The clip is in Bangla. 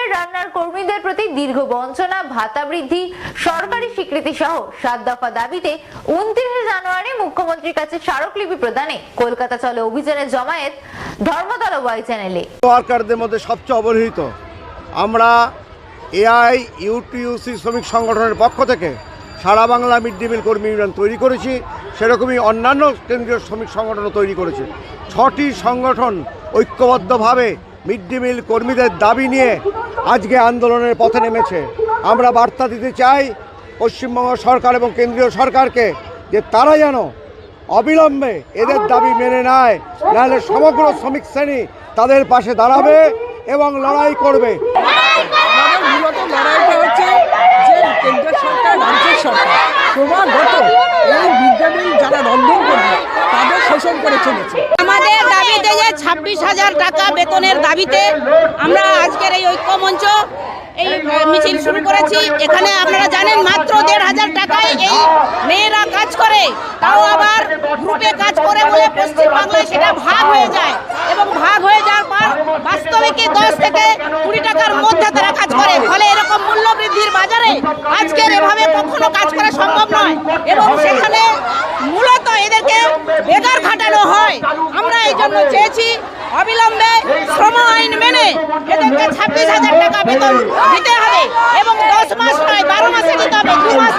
অবিলম্বে রান্নার কর্মীদের প্রতি দীর্ঘ বঞ্চনা, ভাতা বৃদ্ধি, সরকারি স্বীকৃতি সহ 7 দফা দাবিতে 29 জানুয়ারি মুখ্যমন্ত্রীর কাছে স্মারকলিপি প্রদানে কলকাতা চলে অভিযানের জমায়েত ধর্মতলা ওয়াই চ্যানেলে। ওয়ার্কারদের মধ্যে সবচেয়ে অবহেলিত আমরা এআই ইউটিউসি শ্রমিক সংগঠনের পক্ষ থেকে সারা বাংলা মিড ডে মিল কর্মী ইউনিয়ন তৈরি করেছি, সেরকমই অন্যান্য কেন্দ্রীয় শ্রমিক সংগঠনও তৈরি করেছে। 6টি সংগঠন ঐক্যবদ্ধভাবে মিড ডে মিল কর্মীদের দাবি নিয়ে আজকে আন্দোলনের পথে নেমেছে। আমরা বার্তা দিতে চাই পশ্চিমবঙ্গ সরকার এবং কেন্দ্রীয় সরকারকে যে তারা যেন অবিলম্বে এদের দাবি মেনে নেয়, নাহলে সমগ্র শ্রমিক শ্রেণী তাদের পাশে দাঁড়াবে এবং লড়াই করবে। আমাদের মূলত লড়াইটা হচ্ছে যে কেন্দ্রের সরকার, রাজ্যের সরকার ক্রমাগত এই মিড ডে মিল যারা রন্ধন করবে তাদের শোষণ করে চলেছে। আমাদের দাবিতে যে 26,000 টাকা বেতনের দাবিতে আমরা আজকের এই ঐক্যমঞ্চ এই মিছিল শুরু করেছি। এখানে আপনারা জানেন মাত্র 1,500 টাকায় এই মেয়েরা কাজ করে, তাও আবার গ্রুপে কাজ করে বলে পশ্চিমবাংলায় সেটা ভাগ হয়ে যায় এবং ভাগ হয়ে যাওয়ার পর বাস্তবিকই 10 থেকে 20 টাকার মধ্যে তারা কাজ করে। ফলে এরকম মূল্য বৃদ্ধির বাজারে আজকের এভাবে কখনো কাজ করা সম্ভব নয় এবং সেখানে মূলত এদেরকে বেকার খাটানো হয়। আমরা এই জন্য চেয়েছি অবিলম্বে শ্রম আইন মেনে এদেরকে 26,000 টাকা বেতন দিতে হবে এবং 10 মাস নয় 12 মাসে দিতে হবে, 2 মাস